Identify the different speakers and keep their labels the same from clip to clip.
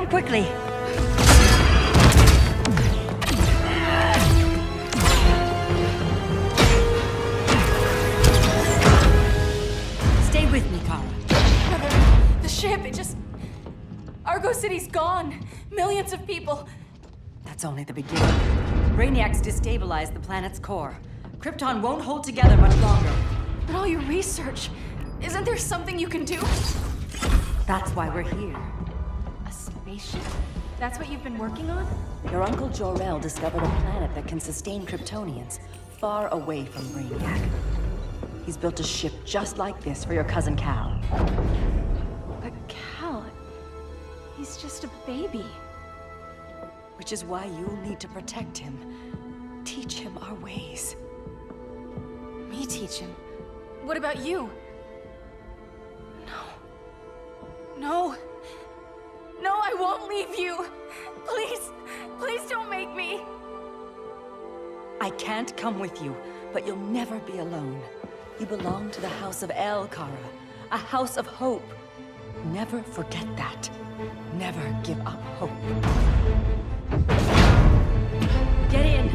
Speaker 1: Come quickly! Stay with me, Kara.
Speaker 2: Brother, the ship, it just... Argo City's gone. Millions of people.
Speaker 1: That's only the beginning. Brainiacs destabilized the planet's core. Krypton won't hold together much longer.
Speaker 2: But all your research, isn't there something you can do?
Speaker 1: That's why we're here.
Speaker 2: A spaceship? That's what you've been working on?
Speaker 1: Your uncle Jor-El discovered a planet that can sustain Kryptonians, far away from Brainiac. He's built a ship just like this for your cousin Cal.
Speaker 2: But Cal, he's just a baby.
Speaker 1: Which is why you'll need to protect him. Teach him our ways.
Speaker 2: Me teach him? What about you? No, I won't leave you. Please don't make me.
Speaker 1: I can't come with you, but you'll never be alone. You belong to the House of El, Kara. A house of hope. Never forget that. Never give up hope. Get in.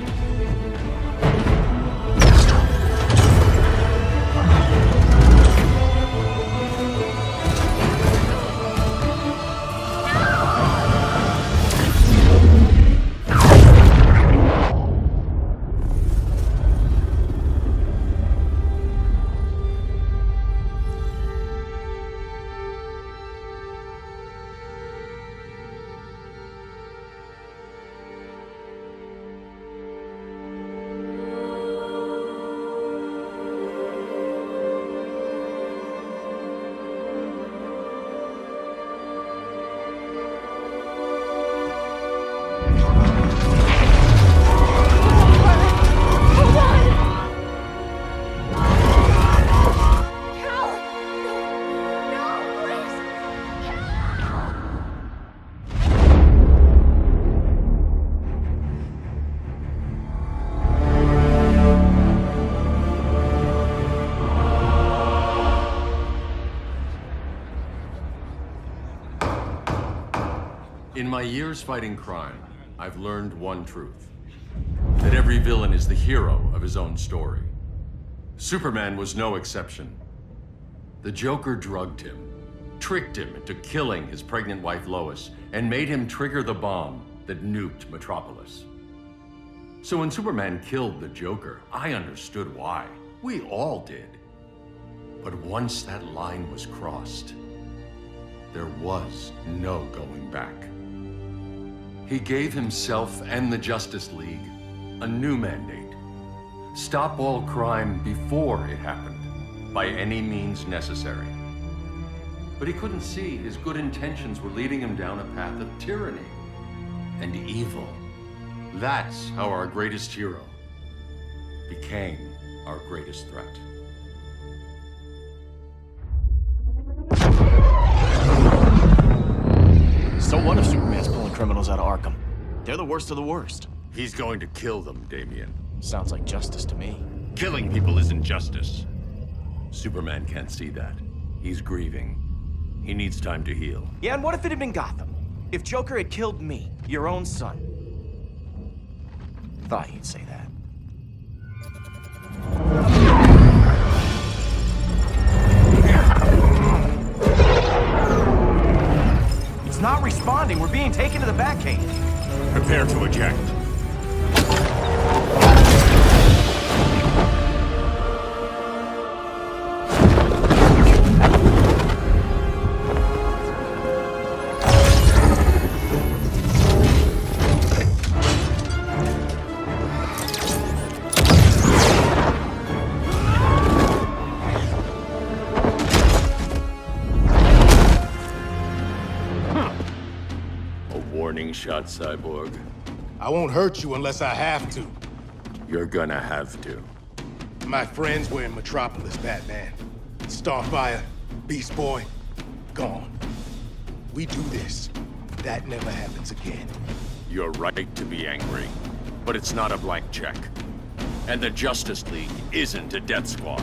Speaker 3: In my years fighting crime, I've learned one truth. That every villain is the hero of his own story. Superman was no exception. The Joker drugged him, tricked him into killing his pregnant wife Lois, and made him trigger the bomb that nuked Metropolis. So when Superman killed the Joker, I understood why. We all did. But once that line was crossed, there was no going back. He gave himself and the Justice League a new mandate. Stop all crime before it happened, by any means necessary. But he couldn't see his good intentions were leading him down a path of tyranny and evil. That's how our greatest hero became our greatest threat.
Speaker 4: So what if Superman's pulling criminals out of Arkham? They're the worst of the worst.
Speaker 3: He's going to kill them, Damian.
Speaker 4: Sounds like justice to me.
Speaker 3: Killing people isn't justice. Superman can't see that. He's grieving. He needs time to heal.
Speaker 4: Yeah, and what if it had been Gotham? If Joker had killed me, your own son? Thought he'd say that. It's not responding. We're being taken to the Batcave.
Speaker 3: Prepare to eject. Warning shot, Cyborg.
Speaker 5: I won't hurt you unless I have to.
Speaker 3: You're gonna have to.
Speaker 5: My friends were in Metropolis, Batman. Starfire, Beast Boy, gone. We do this. That never happens again.
Speaker 3: You're right to be angry, but it's not a blank check. And the Justice League isn't a death squad.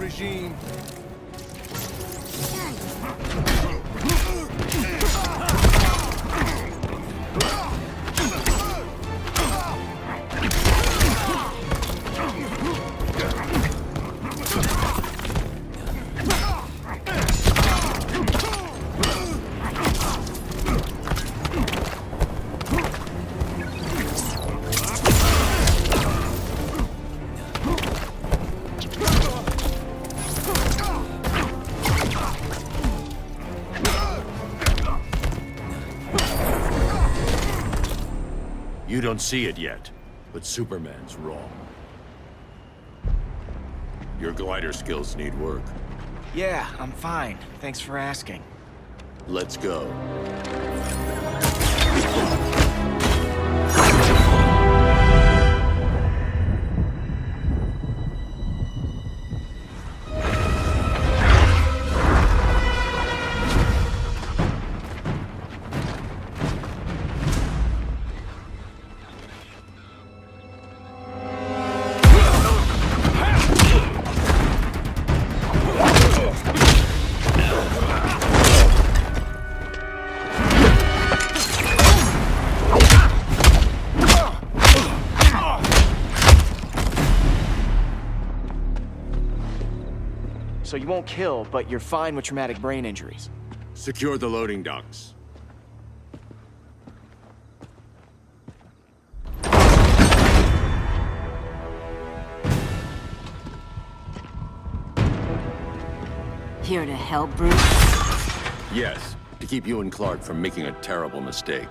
Speaker 5: regime.
Speaker 3: You don't see it yet, but Superman's wrong. Your glider skills need work.
Speaker 4: Yeah, I'm fine. Thanks for asking.
Speaker 3: Let's go.
Speaker 4: So you won't kill, but you're fine with traumatic brain injuries.
Speaker 3: Secure the loading docks.
Speaker 1: Here to help, Bruce?
Speaker 3: Yes, to keep you and Clark from making a terrible mistake.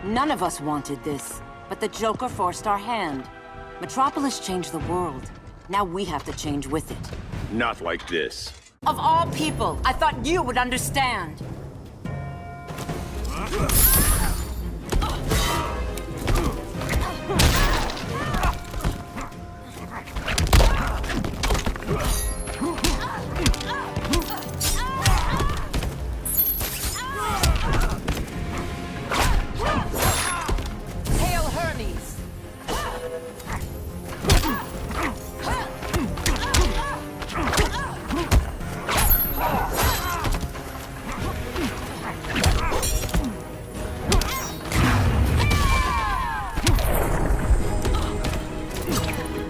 Speaker 1: None of us wanted this, but the Joker forced our hand. Metropolis changed the world. Now we have to change with it.
Speaker 3: Not like this.
Speaker 1: Of all people, I thought you would understand. Hail Hermes!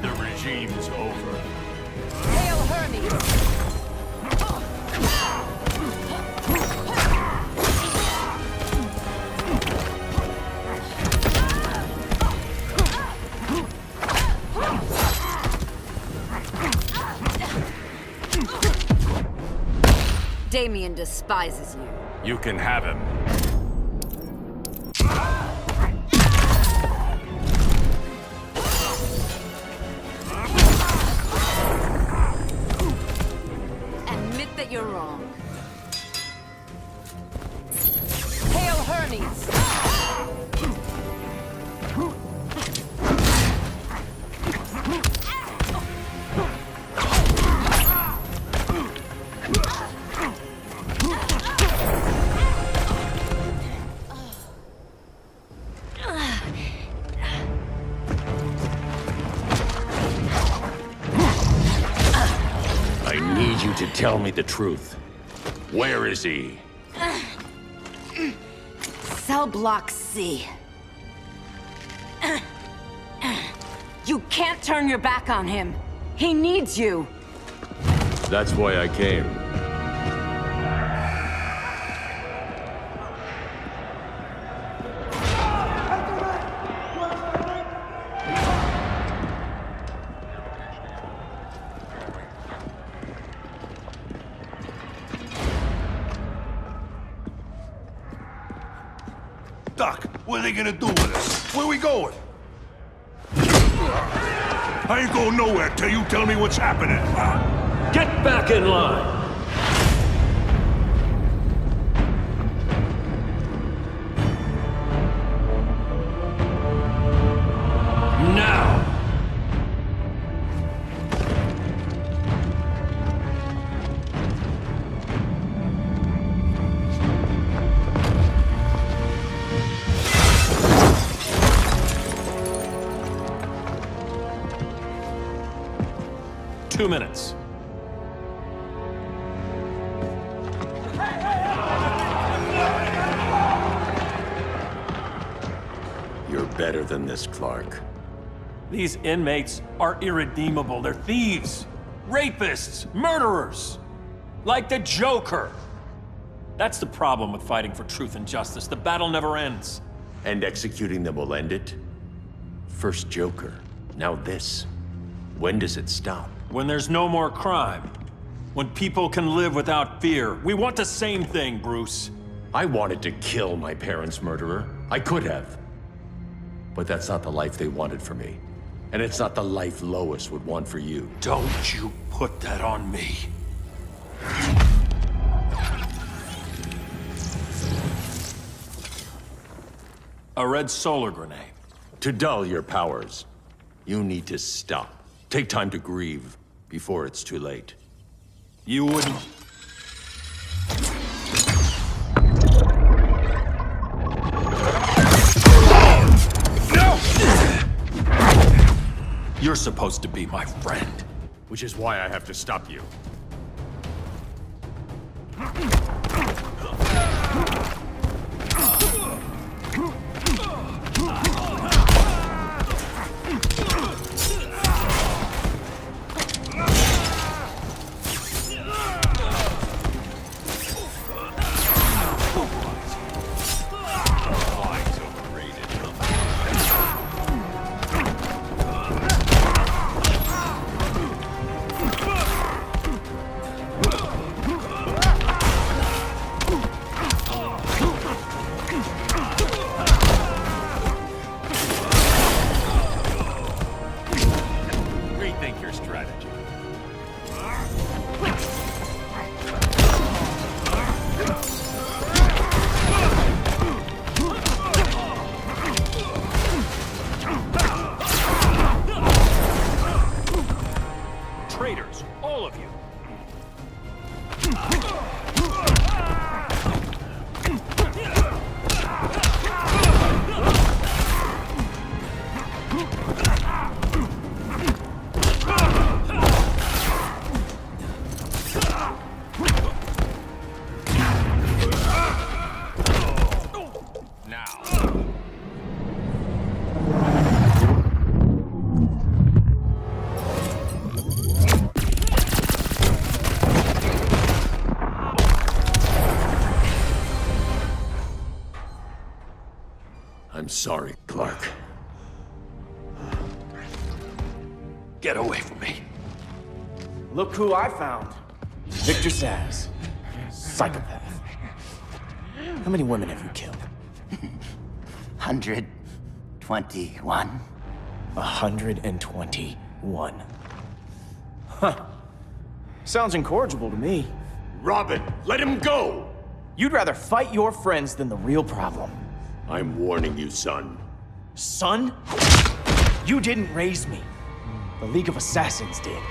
Speaker 3: The regime's over.
Speaker 1: Hail Hermes! Damien despises you.
Speaker 3: You can have him.
Speaker 1: Admit that you're wrong. Hail Hermes!
Speaker 3: I need you to tell me the truth. Where is he?
Speaker 1: Cell Block C. You can't turn your back on him. He needs you.
Speaker 3: That's why I came.
Speaker 6: Doc, what are they gonna do with us? Where we going? I ain't going nowhere till you tell me what's happening.
Speaker 3: Get back in line! Now! Two minutes. You're better than this, Clark.
Speaker 7: These inmates are irredeemable. They're thieves, rapists, murderers. Like the Joker. That's the problem with fighting for truth and justice. The battle never ends.
Speaker 3: And executing them will end it? First Joker, now this. When does it stop?
Speaker 7: When there's no more crime. When people can live without fear. We want the same thing, Bruce.
Speaker 3: I wanted to kill my parents' murderer. I could have. But that's not the life they wanted for me. And it's not the life Lois would want for you.
Speaker 7: Don't you put that on me. A red solar grenade.
Speaker 3: To dull your powers, you need to stop. Take time to grieve before it's too late.
Speaker 7: You wouldn't... You're supposed to be my friend.
Speaker 3: Which is why I have to stop you.
Speaker 7: Rethink your strategy. Traitors, all of you.
Speaker 3: I'm sorry, Clark.
Speaker 7: Get away from me.
Speaker 4: Look who I found. Victor Zsasz. Psychopath. How many women have you killed?
Speaker 8: 121.
Speaker 4: 121. Huh. Sounds incorrigible to me.
Speaker 3: Robin, let him go!
Speaker 4: You'd rather fight your friends than the real problem.
Speaker 3: I'm warning you, son.
Speaker 4: Son? You didn't raise me. The League of Assassins did.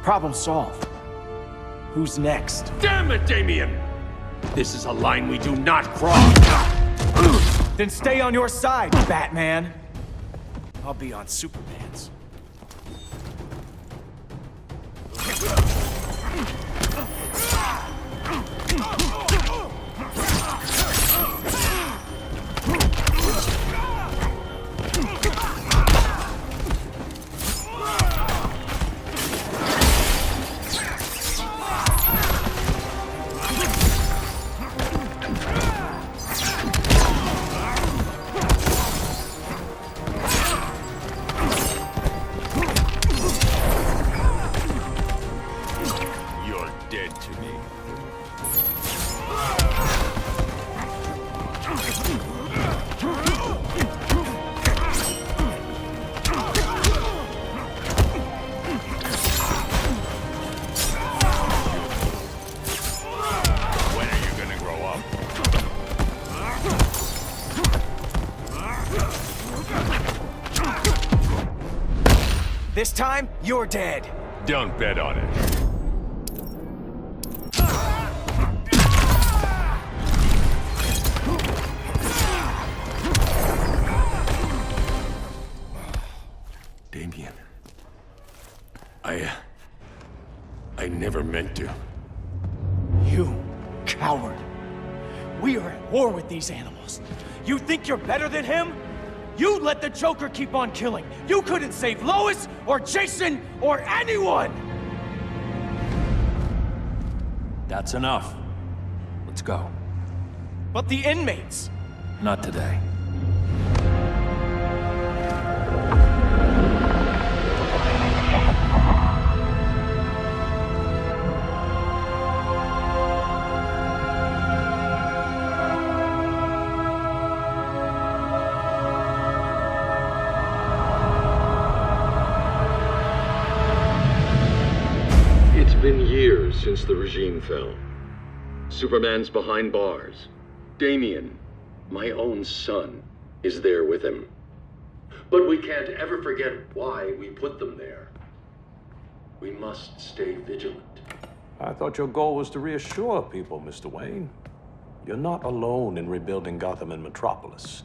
Speaker 4: Problem solved. Who's next?
Speaker 3: Damn it, Damien! This is a line we do not cross!
Speaker 4: Then stay on your side, Batman. I'll be on Superman's.
Speaker 3: You're dead to me. When are you gonna grow up?
Speaker 4: This time, you're dead.
Speaker 3: Don't bet on it. Damien. I never meant to.
Speaker 4: You coward. We are at war with these animals. You think you're better than him? You let the Joker keep on killing. You couldn't save Lois, or Jason, or anyone!
Speaker 7: That's enough. Let's go.
Speaker 4: But the inmates!
Speaker 7: Not today.
Speaker 3: It's been years since the regime fell. Superman's behind bars. Damien, my own son, is there with him. But we can't ever forget why we put them there. We must stay vigilant.
Speaker 9: I thought your goal was to reassure people, Mr. Wayne. You're not alone in rebuilding Gotham and Metropolis.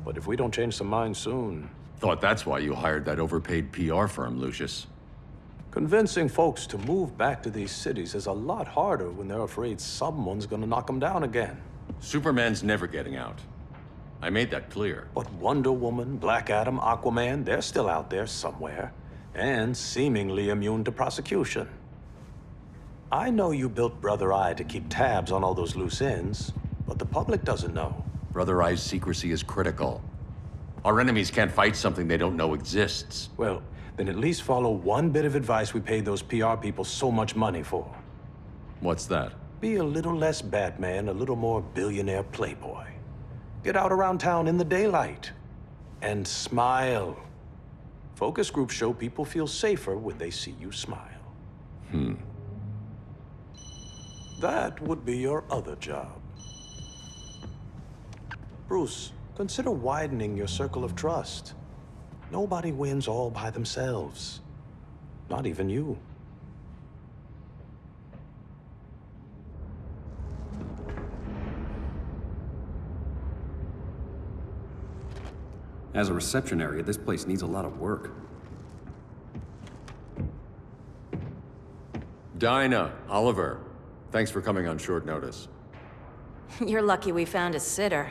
Speaker 9: But if we don't change some minds soon...
Speaker 3: Thought that's why you hired that overpaid PR firm, Lucius.
Speaker 9: Convincing folks to move back to these cities is a lot harder when they're afraid someone's gonna knock them down again.
Speaker 3: Superman's never getting out. I made that clear.
Speaker 9: But Wonder Woman, Black Adam, Aquaman, they're still out there somewhere, and seemingly immune to prosecution. I know you built Brother Eye to keep tabs on all those loose ends, but the public doesn't know.
Speaker 3: Brother Eye's secrecy is critical. Our enemies can't fight something they don't know exists.
Speaker 9: Well, then at least follow one bit of advice we paid those PR people so much money for.
Speaker 3: What's that?
Speaker 9: Be a little less Batman, a little more billionaire playboy. Get out around town in the daylight. And smile. Focus groups show people feel safer when they see you smile. That would be your other job. Bruce, consider widening your circle of trust. Nobody wins all by themselves. Not even you.
Speaker 10: As a reception area, this place needs a lot of work.
Speaker 3: Dinah, Oliver, thanks for coming on short notice.
Speaker 2: You're lucky we found a sitter.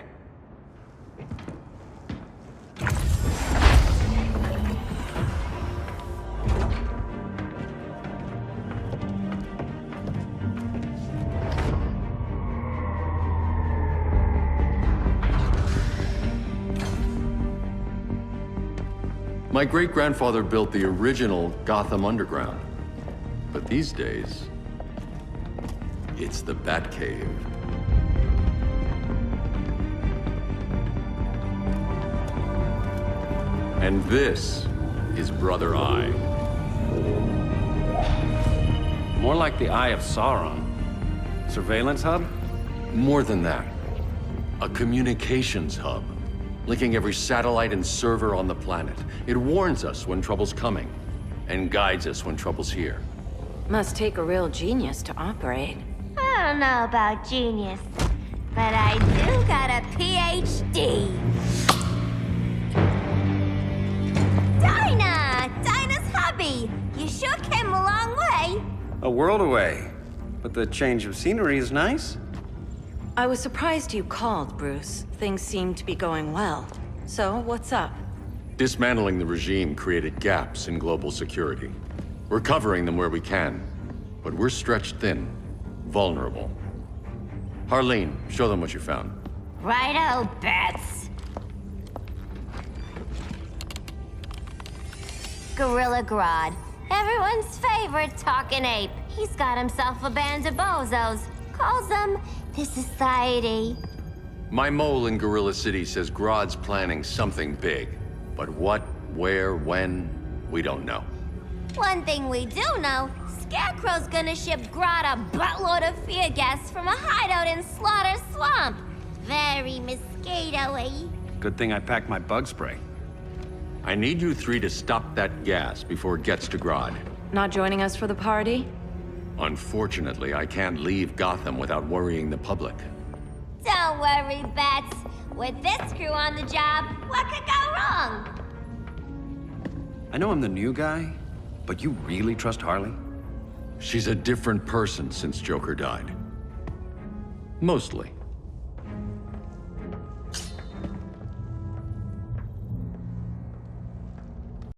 Speaker 3: My great-grandfather built the original Gotham Underground. But these days, it's the Batcave. And this is Brother Eye.
Speaker 10: More like the Eye of Sauron. Surveillance hub?
Speaker 3: More than that. A communications hub, linking every satellite and server on the planet. It warns us when trouble's coming, and guides us when trouble's here.
Speaker 2: Must take a real genius to operate.
Speaker 11: I don't know about genius, but I do got a PhD. Dinah's hubby. You sure came a long way.
Speaker 10: A world away. But the change of scenery is nice.
Speaker 2: I was surprised you called, Bruce. Things seem to be going well. So, what's up?
Speaker 3: Dismantling the regime created gaps in global security. We're covering them where we can, but we're stretched thin, vulnerable. Harleen, show them what you found.
Speaker 11: Righto, Bats. Gorilla Grodd. Everyone's favorite talking ape. He's got himself a band of bozos. Calls them the Society.
Speaker 3: My mole in Gorilla City says Grodd's planning something big. But what, where, when, we don't know.
Speaker 11: One thing we do know, Scarecrow's gonna ship Grodd a buttload of fear gas from a hideout in Slaughter Swamp. Very mosquito-y.
Speaker 10: Good thing I packed my bug spray.
Speaker 3: I need you three to stop that gas before it gets to Grodd.
Speaker 2: Not joining us for the party?
Speaker 3: Unfortunately, I can't leave Gotham without worrying the public.
Speaker 11: Don't worry, Bats. With this crew on the job, what could go wrong?
Speaker 10: I know I'm the new guy, but you really trust Harley?
Speaker 3: She's a different person since Joker died. Mostly.